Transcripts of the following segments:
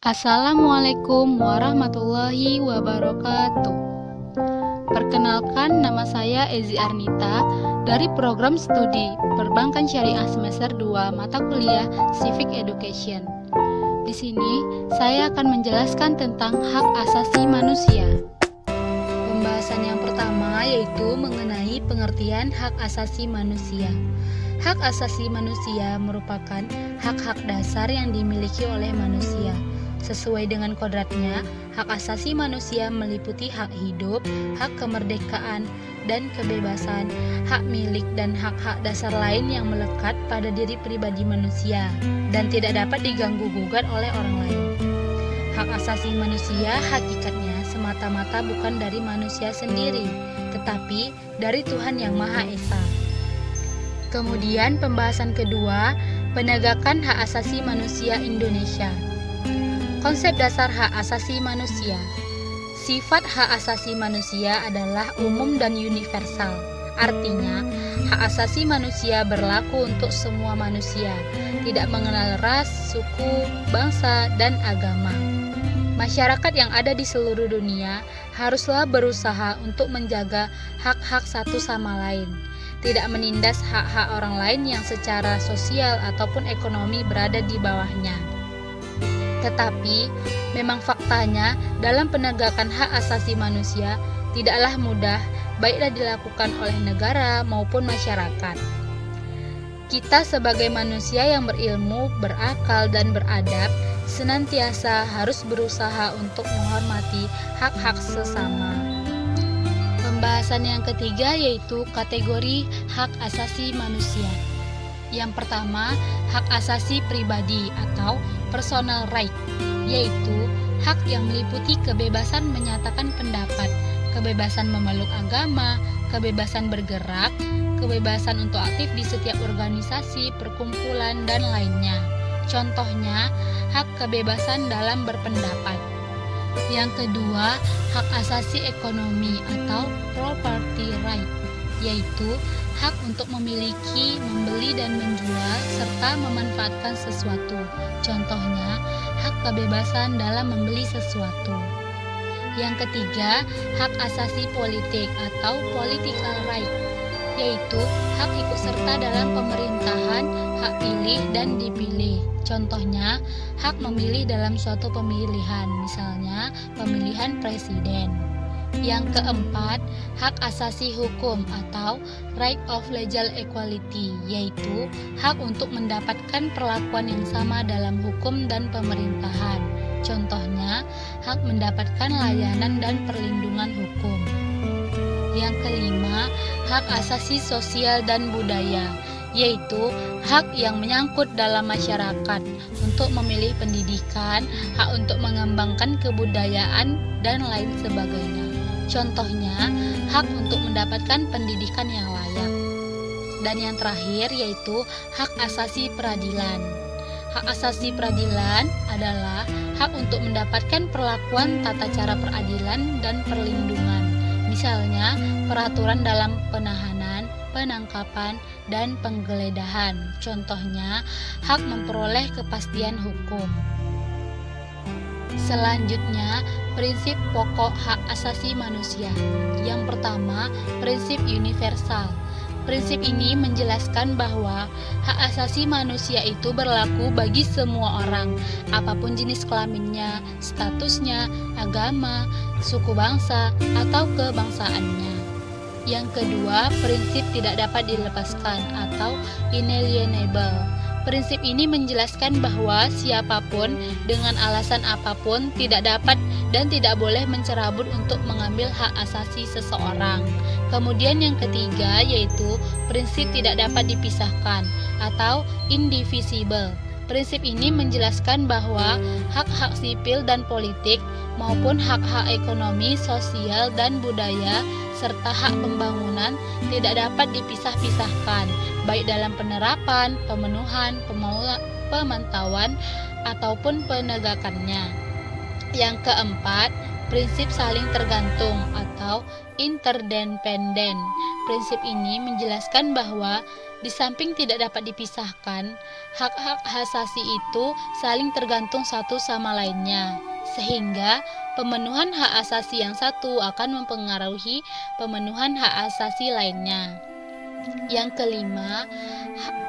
Assalamualaikum warahmatullahi wabarakatuh. Perkenalkan, nama saya Ezi Arnita dari program studi Perbankan Syariah semester 2 mata kuliah Civic Education. Di sini saya akan menjelaskan tentang hak asasi manusia. Pembahasan yang pertama yaitu mengenai pengertian hak asasi manusia. Hak asasi manusia merupakan hak-hak dasar yang dimiliki oleh manusia. Sesuai dengan kodratnya, hak asasi manusia meliputi hak hidup, hak kemerdekaan dan kebebasan, hak milik dan hak-hak dasar lain yang melekat pada diri pribadi manusia dan tidak dapat diganggu-gugat oleh orang lain. Hak asasi manusia hakikatnya semata-mata bukan dari manusia sendiri, tetapi dari Tuhan Yang Maha Esa. Kemudian pembahasan kedua, penegakan hak asasi manusia Indonesia. Konsep dasar hak asasi manusia. Sifat hak asasi manusia adalah umum dan universal. Artinya, hak asasi manusia berlaku untuk semua manusia, tidak mengenal ras, suku, bangsa, dan agama. Masyarakat yang ada di seluruh dunia haruslah berusaha untuk menjaga hak-hak satu sama lain, tidak menindas hak-hak orang lain yang secara sosial ataupun ekonomi berada di bawahnya. Tetapi, memang faktanya dalam penegakan hak asasi manusia tidaklah mudah, baiklah dilakukan oleh negara maupun masyarakat. Kita sebagai manusia yang berilmu, berakal, dan beradab senantiasa harus berusaha untuk menghormati hak-hak sesama. Pembahasan yang ketiga yaitu kategori hak asasi manusia. Yang pertama, hak asasi pribadi atau personal right, yaitu hak yang meliputi kebebasan menyatakan pendapat, kebebasan memeluk agama, kebebasan bergerak, kebebasan untuk aktif di setiap organisasi, perkumpulan, dan lainnya. Contohnya, hak kebebasan dalam berpendapat. Yang kedua, hak asasi ekonomi atau property right, yaitu hak untuk memiliki, membeli dan menjual, serta memanfaatkan sesuatu. Contohnya, hak kebebasan dalam membeli sesuatu. Yang ketiga, hak asasi politik atau political right, yaitu hak ikut serta dalam pemerintahan, hak pilih dan dipilih. Contohnya, hak memilih dalam suatu pemilihan, misalnya pemilihan presiden. Yang keempat, hak asasi hukum atau right of legal equality, yaitu hak untuk mendapatkan perlakuan yang sama dalam hukum dan pemerintahan. Contohnya, hak mendapatkan layanan dan perlindungan hukum. Yang kelima, hak asasi sosial dan budaya, yaitu hak yang menyangkut dalam masyarakat untuk memilih pendidikan, hak untuk mengembangkan kebudayaan, dan lain sebagainya. Contohnya, hak untuk mendapatkan pendidikan yang layak. Dan yang terakhir yaitu hak asasi peradilan. Hak asasi peradilan adalah hak untuk mendapatkan perlakuan tata cara peradilan dan perlindungan. Misalnya, peraturan dalam penahanan, penangkapan, dan penggeledahan. Contohnya, hak memperoleh kepastian hukum. Selanjutnya, prinsip pokok hak asasi manusia. Yang pertama, prinsip universal. Prinsip ini menjelaskan bahwa hak asasi manusia itu berlaku bagi semua orang, apapun jenis kelaminnya, statusnya, agama, suku bangsa, atau kebangsaannya. Yang kedua, prinsip tidak dapat dilepaskan atau inalienable. Prinsip ini menjelaskan bahwa siapapun dengan alasan apapun tidak dapat dan tidak boleh mencerabut untuk mengambil hak asasi seseorang. Kemudian yang ketiga yaitu prinsip tidak dapat dipisahkan atau indivisible. Prinsip ini menjelaskan bahwa hak-hak sipil dan politik maupun hak-hak ekonomi, sosial, dan budaya serta hak pembangunan tidak dapat dipisah-pisahkan, baik dalam penerapan, pemenuhan, pemantauan, ataupun penegakannya. Yang keempat, prinsip saling tergantung atau interdependen. prinsip ini menjelaskan bahwa di samping tidak dapat dipisahkan, hak-hak asasi itu saling tergantung satu sama lainnya, sehingga pemenuhan hak asasi yang satu akan mempengaruhi pemenuhan hak asasi lainnya. Yang kelima,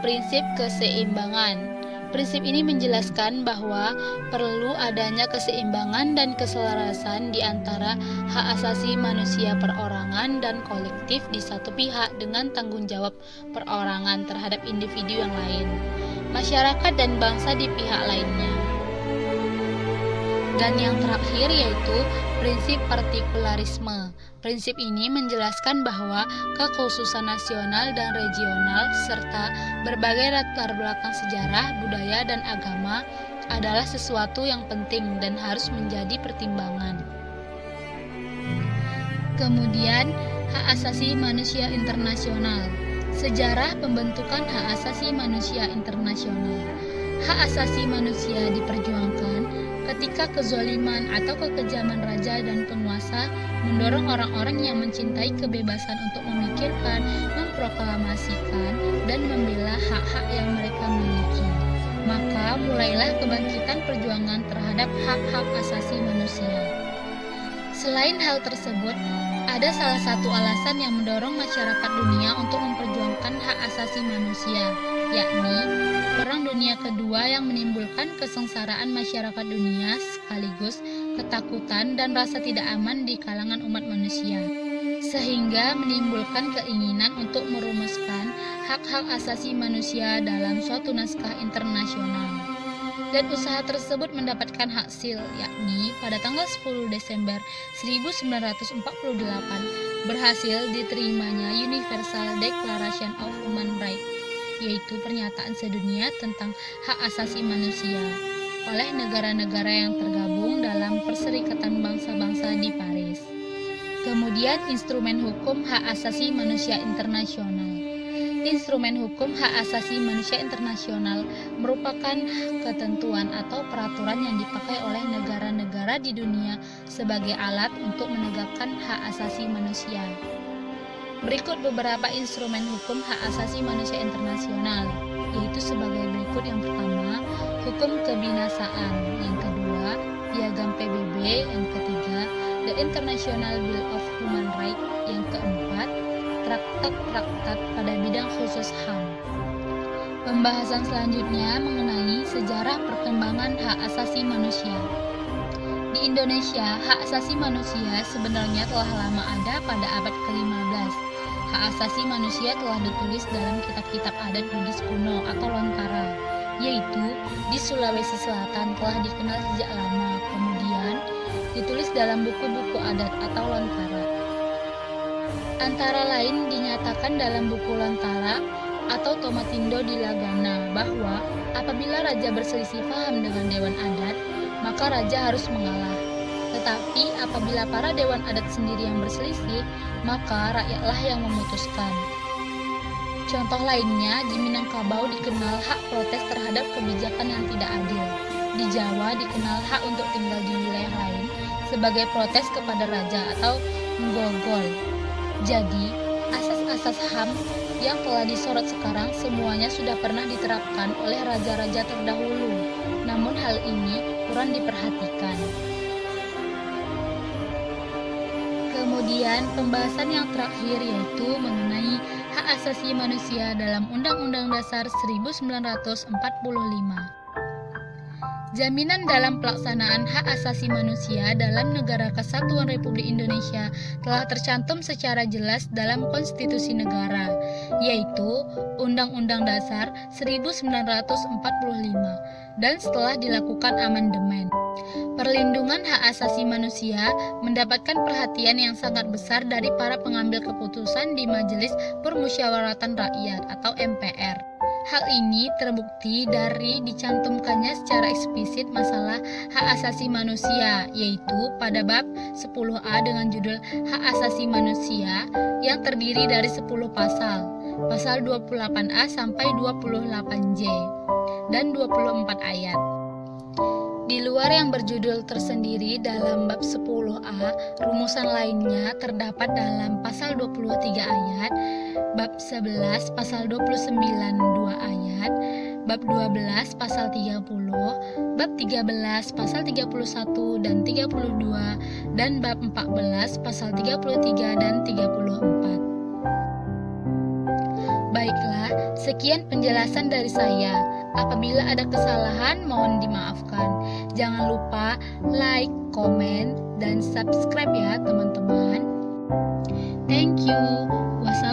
prinsip keseimbangan. Prinsip ini menjelaskan bahwa perlu adanya keseimbangan dan keselarasan di antara hak asasi manusia perorangan dan kolektif di satu pihak dengan tanggung jawab perorangan terhadap individu yang lain, masyarakat dan bangsa di pihak lainnya. Dan yang terakhir yaitu prinsip partikularisme. Prinsip ini menjelaskan bahwa kekhususan nasional dan regional serta berbagai latar belakang sejarah, budaya, dan agama adalah sesuatu yang penting dan harus menjadi pertimbangan. Kemudian, hak asasi manusia internasional. Sejarah pembentukan hak asasi manusia internasional. Hak asasi manusia diperjuangkan ketika kezaliman atau kekejaman raja dan penguasa mendorong orang-orang yang mencintai kebebasan untuk memikirkan, memproklamasikan, dan membela hak-hak yang mereka miliki. Maka mulailah kebangkitan perjuangan terhadap hak-hak asasi manusia. Selain hal tersebut, ada salah satu alasan yang mendorong masyarakat dunia untuk memperjuangkan hak asasi manusia, yakni Perang Dunia Kedua yang menimbulkan kesengsaraan masyarakat dunia sekaligus ketakutan dan rasa tidak aman di kalangan umat manusia, sehingga menimbulkan keinginan untuk merumuskan hak-hak asasi manusia dalam suatu naskah internasional. Dan usaha tersebut mendapatkan hasil, yakni pada tanggal 10 Desember 1948 berhasil diterimanya Universal Declaration of Human Rights, yaitu pernyataan sedunia tentang hak asasi manusia oleh negara-negara yang tergabung dalam Perserikatan Bangsa-Bangsa di Paris. Kemudian instrumen hukum hak asasi manusia internasional. Instrumen hukum hak asasi manusia internasional merupakan ketentuan atau peraturan yang dipakai oleh negara-negara di dunia sebagai alat untuk menegakkan hak asasi manusia. Berikut beberapa instrumen hukum hak asasi manusia internasional, yaitu sebagai berikut. Yang pertama, hukum kebinasaan. Yang kedua, piagam PBB. Yang ketiga, The International Bill of Human Rights. Yang keempat, traktat-traktat pada bidang khusus HAM. Pembahasan selanjutnya mengenai sejarah perkembangan hak asasi manusia. Di Indonesia, hak asasi manusia sebenarnya telah lama ada pada abad ke-15. Hak asasi manusia telah ditulis dalam kitab-kitab adat Bugis kuno atau Lontara, yaitu di Sulawesi Selatan telah dikenal sejak lama, kemudian ditulis dalam buku-buku adat atau Lontara. Antara lain dinyatakan dalam buku Lontara atau Tomatindo di Lagana bahwa apabila raja berselisih paham dengan dewan adat, maka raja harus mengalah. Tetapi apabila para dewan adat sendiri yang berselisih, maka rakyatlah yang memutuskan. Contoh lainnya, di Minangkabau dikenal hak protes terhadap kebijakan yang tidak adil. Di Jawa dikenal hak untuk tinggal di wilayah lain sebagai protes kepada raja atau menggogol. Jadi, asas-asas HAM yang telah disorot sekarang semuanya sudah pernah diterapkan oleh raja-raja terdahulu. Namun hal ini kurang diperhatikan. Kemudian pembahasan yang terakhir yaitu mengenai hak asasi manusia dalam Undang-Undang Dasar 1945. Jaminan dalam pelaksanaan hak asasi manusia dalam Negara Kesatuan Republik Indonesia telah tercantum secara jelas dalam konstitusi negara, yaitu Undang-Undang Dasar 1945, dan setelah dilakukan amandemen. Perlindungan hak asasi manusia mendapatkan perhatian yang sangat besar dari para pengambil keputusan di Majelis Permusyawaratan Rakyat atau MPR. Hal ini terbukti dari dicantumkannya secara eksplisit masalah hak asasi manusia, yaitu pada bab 10A dengan judul Hak Asasi Manusia yang terdiri dari 10 pasal 28A sampai 28J, dan 24 ayat. Di luar yang berjudul tersendiri dalam bab 10a, rumusan lainnya terdapat dalam pasal 23 ayat, bab 11 pasal 29 2 ayat, bab 12 pasal 30, bab 13 pasal 31 dan 32, dan bab 14 pasal 33 dan 34. Baiklah, sekian penjelasan dari saya. Apabila ada kesalahan, mohon dimaafkan. Jangan lupa like, komen, dan subscribe ya teman-teman. Thank you. Wassalamualaikum.